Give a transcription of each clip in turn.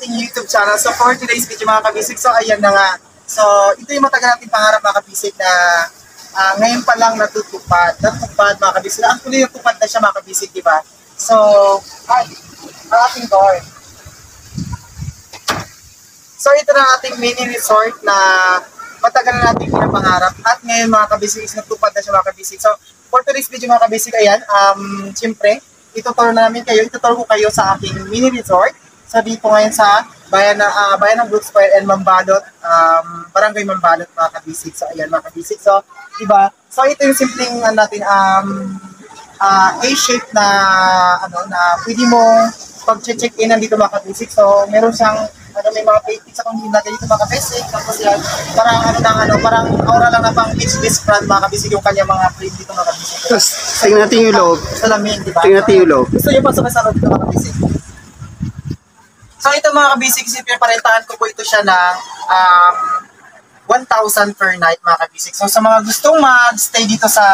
ating YouTube channel. So for today's video mga kabisig, so ayan na nga. So ito yung matagal natin pangarap mga kabisig na ngayon pa lang natutupad mga kabisig. Actually natupad na siya mga kabisig, di ba? So, ang ating door. So ito na ating mini resort na matagal na natin pinapangarap at ngayon mga kabisig is natupad na siya mga kabisig. So for today's video mga kabisig, ayan, siyempre, ituturo ko kayo sa aking mini resort. So dito ngayon sa bayan ng Brooksville and Mambalot, Barangay Mambalot mga kabisig. So ayan mga kabisig. So, diba? So ito yung simpleng natin A-shape na pwede mo pag-check in dito mga kabisig. So meron siyang may mga paintings sa kung natin dito mga kabisig. Tapos yan, parang aura lang na pang beach front mga kabisig yung kanya mga print dito mga kabisig. Tapos, tingnan natin yung loob. Salamin, diba? Tingnan natin yung loob. Gusto nyo pasok sa loob dito mga kabisig. So ito mga kabisig, parentahan ko po ito siya ng 1,000 per night mga kabisig. So sa mga gustong mag-stay dito sa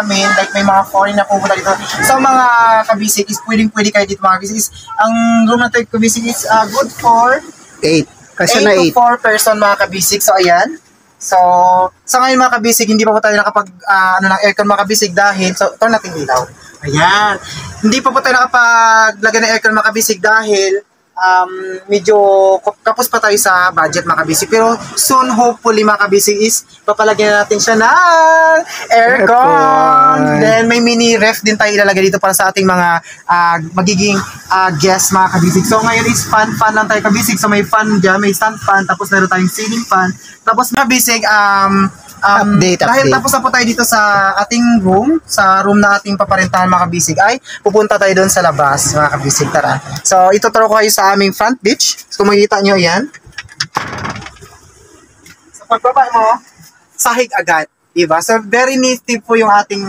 amin, like may mga foreign na pupunta dito, so mga kabisig is pwede kayo dito mga kabisig. Ang room na tayo kabisig is good for 8. Kasi 8 na to 8. 4 person mga kabisig. So ayan. So sa ngayon mga kabisig, hindi pa po tayo nakapag ng aircon mga kabisig dahil, so turn natin ilaw. Ayan. Hindi pa po tayo nakapaglagay ng aircon mga kabisig dahil medyo kapos pa tayo sa budget mga kabisig. Pero soon, hopefully mga kabisig is papalagyan natin siya ng aircon. Then may mini ref din tayo ilalagay dito para sa ating mga magiging guests mga kabisig. So ngayon is fan lang tayo kabisig. So may fan dyan, may stand fan, tapos meron tayong ceiling fan. Tapos mga kabisig, dahil tapos na po tayo dito sa ating room, sa room na ating paparentahan mga kabisig, ay pupunta tayo doon sa labas mga kabisig. Tara. So ituturo ko kayo sa aming front beach. So makikita nyo yan. So pagbaba mo, sahig agad. Diba? So very native po yung ating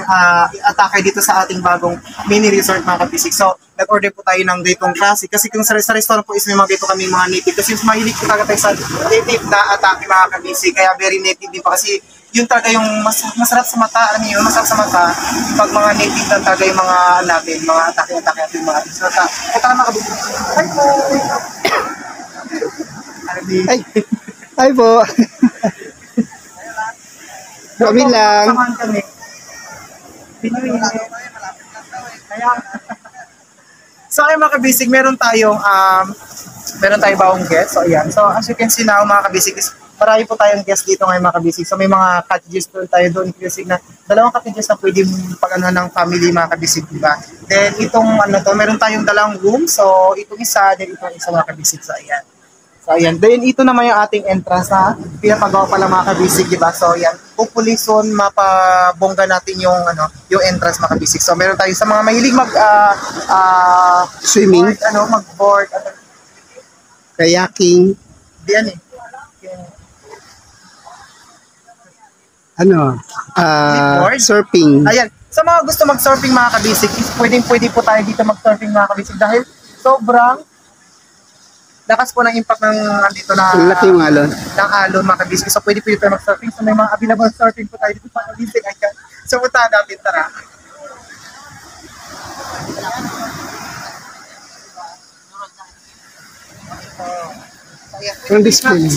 atake dito sa ating bagong mini resort mga kabisig. So nag-order po tayo ng ganitong klase kasi kung sa restaurant po is may mga ganito kami mga native kasi mahilig po talaga tayo sa native na atake mga kabisig. Kaya very native din pa kasi yun talaga yung masarap sa mata, masarap sa mata pag mga native lang talaga yung mga natin, mga atake natin mga kabisig. So tara mga kabisig. Hi po. Kami lang. Samahan kami. So ay mga kabisig, meron tayong bagong guest. So ayan. So as you can see now mga kabisig, marami po tayong guest dito ngayon mga kabisig. So may mga cottages po tayo doon kabisig na dalawang cottages na pwede pag-anuhan ng family mga kabisig, diba? Then itong meron tayong dalawang room. So itong isa, then itong isa mga kabisig. So ayan. So ayan, then ito naman yung ating entrance na pinapagawa pa lang mga kabisig, diba? So ayan, hopefully soon mapabongga natin yung yung entrance mga kabisig. So meron tayo sa mga mahilig swimming, mag-board, kayaking, diyan surfing. Ayan, sa mga gusto mag-surfing mga kabisig, pwede po tayo dito mag-surfing mga kabisig dahil sobrang lakas po ng impact ng dito na laki yung alon. Ng alon mga kabisig. So pwede tayo mag-surfing. So may mga available surfing po tayo dito mga kabisig. So punta natin, tara. Ang display.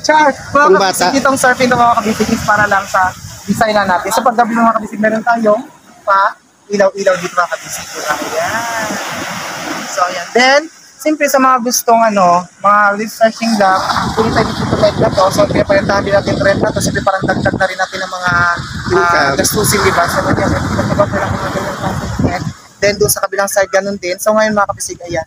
Char! Pang Mga bata. kabisig, itong surfing ng mga kabisig is para lang sa design na natin. So paggabi ng mga kabisig, meron tayong ilaw-ilaw dito mga kabisig. Ayan. So ayan. Then, siyempre sa mga gustong mga refreshing lang, pwede tayo dito rent na to. So pinaparentahan din natin rent na to. Siyempre parang dagdag na rin natin ng mga gastusin, diba? So then doon sa kabilang side, ganun din. So ngayon mga kabisig, ayan.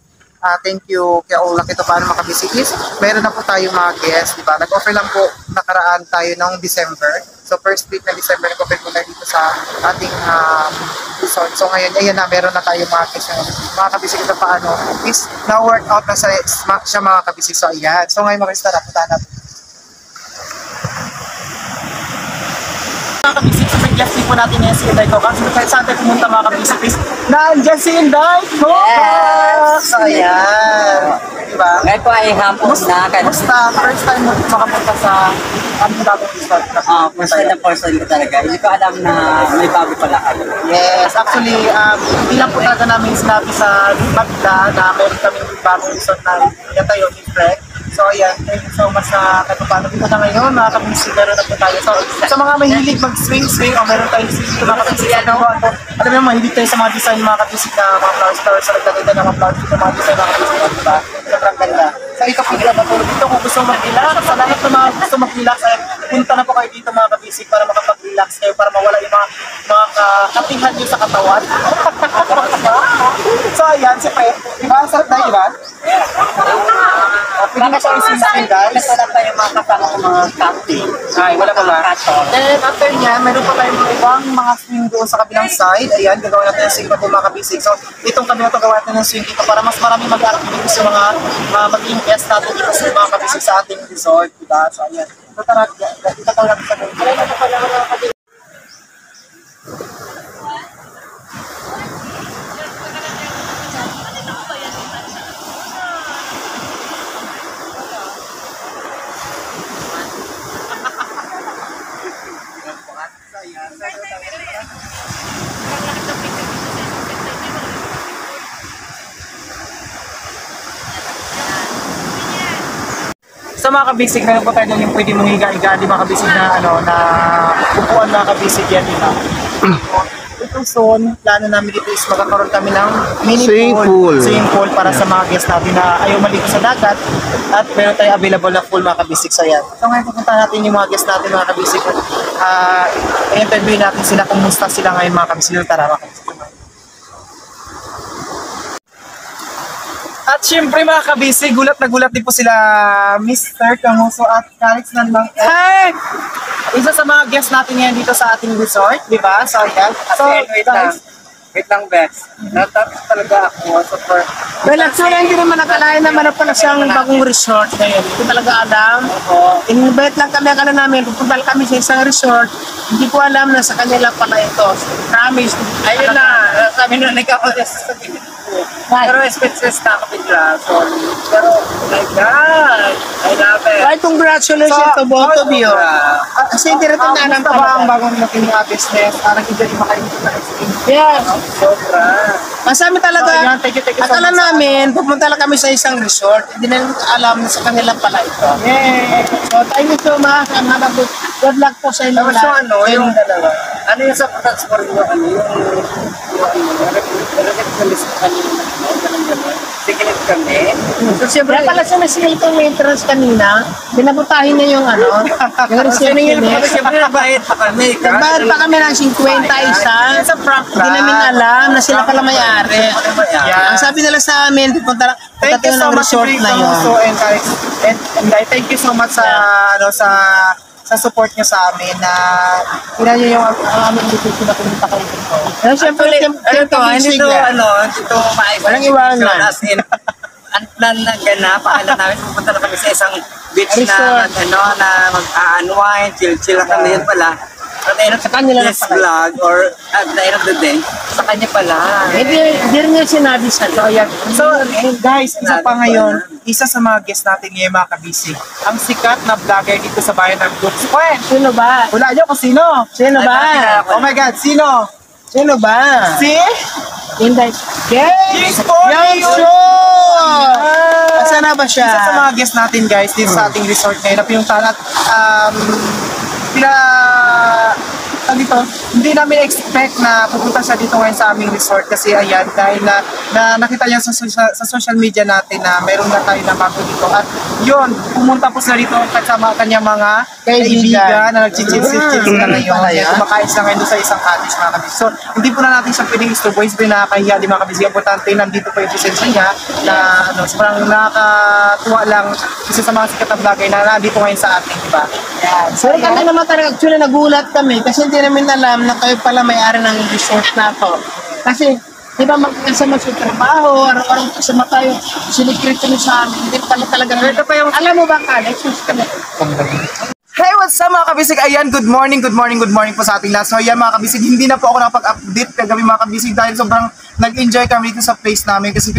Thank you kaya Lakito paano mga kabisig is meron na po tayong mga guests, diba? Nag-offer lang po nakaraan tayo noong December. So first week na December, nag-offer po tayo dito sa ating resort. So ngayon, ayan na, meron na tayong mga guests. Mga kabisig ito paano is na-work out na siya mga kabisig. So ayan. So ngayon mga kabisig, punta natin. Mga kabisig, sa guest po natin ngayon si Inday Coca. So kahit saan tayo pumunta mga kabisig, nandiyan si Inday Coca! Yes! So ayan. ba? Ngayon po ay hapon na. Basta, first time mo makapunta sa bagong resort na First time na person ko talaga. Hindi ko alam na may bago pala kayo. Yes, actually, hindi lang po talaga namin sinabi sa Magda na meron kami bagong resort na tayo ni Fred. So ayan, thank you so much sa katupano dito na ngayon, mga kabisi, meron na po tayo. So sa mga mahilig mag-swing-swing, o meron tayong swing mga kabisi, alam mo, mahilig tayo sa mga design mga kabisi na mga flowers, sa nagdaganda ng mga flowers dito, mga design mga kabisi, diba? Sobrang ganda. So ikaw po na po dito kung gusto mag-relax, sa lahat ng mga gusto mag-relax, ay punta na po kayo dito mga kabisi para makapag-relax kayo, para mawala yung mga katingan nyo sa katawan. So ayan, si Fred, diba? Sarap na, diba? Pwede na siya isin guys. Wala pa yung mga kasama ko mga captain. Ay, wala pa ba? Then after niya, meron pa tayong mga ibang mga swing doon sa kabilang side. Ayan, gagawin natin yung swing pa po mga kabisig. So, itong kami ito gawa natin ng swing dito para mas marami mag-activity sa mga maging guest natin dito sa mga kabisig sa ating resort. Diba? So, ayan. So, tara, itatawag natin sa doon. Wala na pa pala mga kabisig. So mga kabisig, meron po tayo doon yung pwede mong higa-higa, di mga kabisig na na upuan mga kabisig yan, di ba? Itong zone, plano namin dito is magkakaroon kami ng swimming pool para sa mga guests natin na ayaw maligo sa dagat at meron tayo available na pool mga kabisig sa yan. So ngayon pupunta natin yung mga guests natin mga kabisig i-interview natin sila kung musta sila ngayon mga kabisig. Tara mga kabisig. At syempre mga kabisig, gulat na gulat din po sila Mr. Kamuso at Calix Nandang. Hey! Isa sa mga guests natin ngayon dito sa ating resort, di ba? So, yan. So, Wait lang, Bex. Natapos talaga ako. Super. Well, actually, hindi naman nakalain naman na pala siyang bagong resort ngayon. Hindi ko talaga alam. In-invite lang kami, akala namin, pupunta kami sa isang resort. Hindi ko alam na sa kanila pala ito. Promise. Ayun na. Sabi nung nagkakalas sa tingin ko. Pero speechless na ako bigla. Sorry. Pero, oh my God. I love it. Well, congratulations to both of you. Kasi hindi rin na alam pa ba ang bagong natin mga business? Nakikita yung makalimit na experience. Yes. Sobra. Masami talaga. Ayan, thank you so Akala much. namin, pupunta lang kami sa isang resort. Hindi na alam na sa kanila pala ito. Yay! So, thank you so much. And have a good luck po sa inyo. Tapos yung ano, yung dalawa. Ano yung sa transport nyo, ano, receptionist kanina, sikilit kami. So, siyempre, pala siya nasigil ko ng entrance kanina. Pinaputahin na yung yung receptionist. Siyempre, nabayad pa kami. Nagbayad pa kami ng 50 isa. Sa prank Hindi namin alam na sila pala may-ari. Yeah. Ang sabi nila sa amin, punta Thank you tayo so ng much, resort na yun. So, and guys, thank you so much sa sa support nyo sa amin na niyo yung aming invitation na pumunta kayo dito. Pero siyempre, Ano to, hindi to maayos. Walang iwanan. As in, ang plan na gana, paalam namin, pupunta na kami sa isang beach na, Resort. na mag-unwind, chill lang kami yun pala. At the end of Sa kanila this na pala. vlog, or at the end of the day, sa kanya pala. Hindi rin niya sinabi sa So, ayan. So, guys, isa pa ngayon, isa sa mga guests natin ngayon mga kabisig, ang sikat na vlogger dito sa bayan ng Brooks Point. Sino ba? Wala nyo kung sino? Sino ba? Oh my God, sino? Sino ba? Si? Hindi. James Young Show! Asa na ba siya? Isa sa mga guests natin guys dito sa ating resort ngayon na pinuntahan at dito, hindi namin expect na pupunta siya dito ngayon sa aming resort kasi ayan, dahil na nakita niya sa social media natin na meron na tayo na bago dito at yun, pumunta po sila dito kasama kanyang mga kaibigan na nagchichit-chit sila ngayon at kumakain sila ngayon doon sa isang cottage mga kabisig. So, hindi po na natin siya pwedeng istorbo, hindi nakakahiya di mga kabisig. Importante, nandito po yung presensya niya na parang nakakatuwa lang isa sa mga sikat na vlogger na nandito ngayon sa ating, di ba? Yan. So, kami naman talaga, actually, nagulat kami kasi hindi namin alam na kayo pala may-ari ng resort na to. Kasi, di ba magkasama sa trabaho, araw-araw kasama tayo, sinikrit kami sa amin, hindi pala talaga. Alam mo ba, Alex? Hey, what's up mga kabisig? Ayan, good morning po sa ating lahat. So ayan mga kabisig, hindi na po ako nakapag-update kagabi mga kabisig dahil sobrang nag-enjoy kami dito sa place namin kasi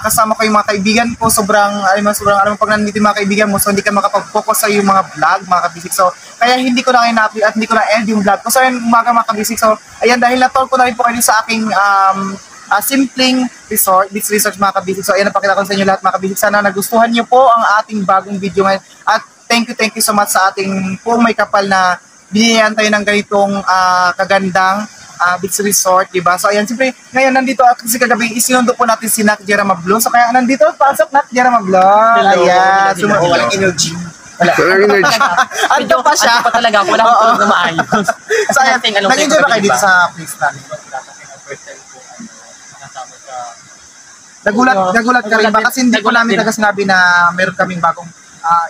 kasama ko yung mga kaibigan ko. Sobrang alam mo pag nandito yung mga kaibigan mo, so hindi ka makapag-focus sa yung mga vlog mga kabisig. So kaya hindi ko na kayo na-update at hindi ko na-end yung vlog ko. So ayan umaga mga kabisig. So ayan, dahil na-talk ko na rin po kayo sa aking simpleng beach resort mga kabisig. So ayan, napakita ko sa inyo lahat mga kabisig. Sana nagustuhan niyo po ang ating bagong video ngayon. At thank you so much sa ating po may kapal na binigyan tayo ng ganitong kagandang beach resort, diba? So ayan, siyempre ngayon nandito kasi kagabi isinundo po natin si Nat Jera Mablon. So kaya nandito, pasok Nat Jera Mablon. Ayan, walang energy. Walang energy. Ando pa siya. Pa talaga, wala akong tulog na maayos. So ayan, nag-enjoy ba kayo dito sa place natin? Nagulat ka rin ba? Kasi hindi ko namin sinabi na meron kaming bagong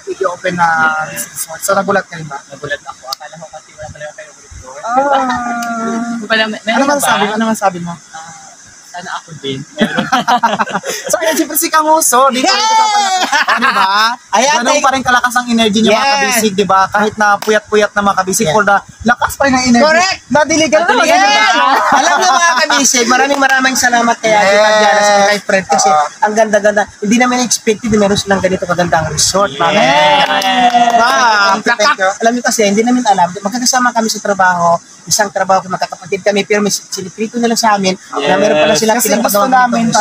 i-open na business resort. So nagulat ka rin ba? Nagulat ako. Akala ko kasi wala pala kayo resort. Ano man sabi mo? Sana ako din. So ayan, siyempre si Kanguso. Dito rin kasama natin. Ano ba? Ganun pa rin kalakas ang energy niya mga kabisig, di ba? Kahit na puyat-puyat na mga kabisig, for the lakas pa rin ang energy. Correct! Nadiligan na Alam mo mga kabisig, maraming salamat kay Ate Tatiana sa kay Fred kasi ang ganda-ganda. Hindi namin expected na meron silang ganito kagandang resort. Alam mo kasi, hindi namin alam. Magkakasama kami sa trabaho. Isang trabaho kung magkakapatid kami, pero may sinikrito nila sa amin na meron pala silang kasi gusto namin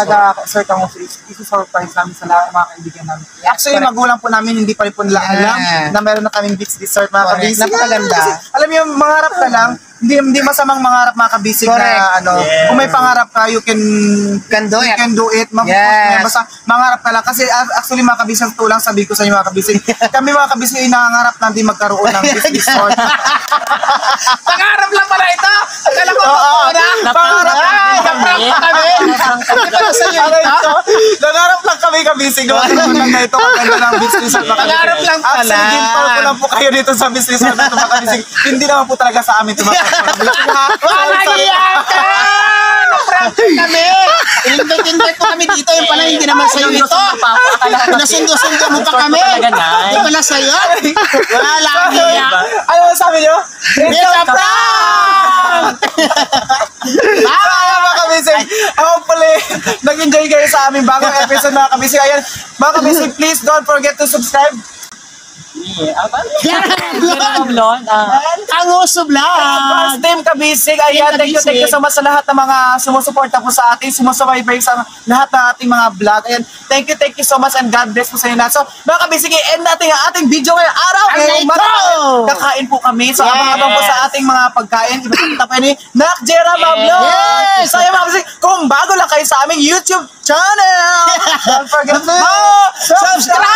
Sir Kanguso, isi-surprise namin sa lahat ng mga kaibigan namin. Actually, magulang po namin hindi pa rin po nila alam na meron na kaming beach resort mga kabisig. Napakaganda. Kasi, alam niyo, mangarap ka lang, hindi masamang mangarap mga kabisig na kung may pangarap ka, you can do it. Basta mangarap ka lang. Kasi actually mga kabisig, tulang sabi ko sa inyo mga kabisig, kami mga kabisig ay nangangarap na din magkaroon ng beach resort. Pangarap lang pala ito! Akala ko Pangarap lang kami! Nangarap lang kami kabisig. Maganda ito, maganda ng beach resort. Pangarap lang pala. Actually, ginpal ko lang po kayo dito sa beach resort na mga kabisig. Hindi naman po talaga sa amin tumakot. Walagiyan ka! Na-prank kami! Invite ko kami dito, yung pala hindi naman sa'yo ito. Pinasundo-sundo mo pa kami. Hindi pala sa'yo. Walagiyan. Ano sabi niyo? It's a prank! Mga kabisig, hopefully, nag-enjoy kayo sa aming bagong episode mga kabisig. Ayan, mga kabisig, please don't forget to subscribe. Kanguso Vlog! First time kabisig, ayan, thank you so much sa lahat ng mga sumusuporta po sa atin, sumusubaybay sa lahat ng ating mga vlog. Ayan, thank you so much and God bless po sa inyo lahat. So, mga kabisig, i-end natin ang ating video ngayong araw. Kakain po kami. So, abang-abang po sa ating mga pagkain. Iba-kita pa ni Nat Jera Mablon. Yes! So, ayan mga kabisig, kung bago lang kayo sa aming YouTube channel, don't forget to subscribe!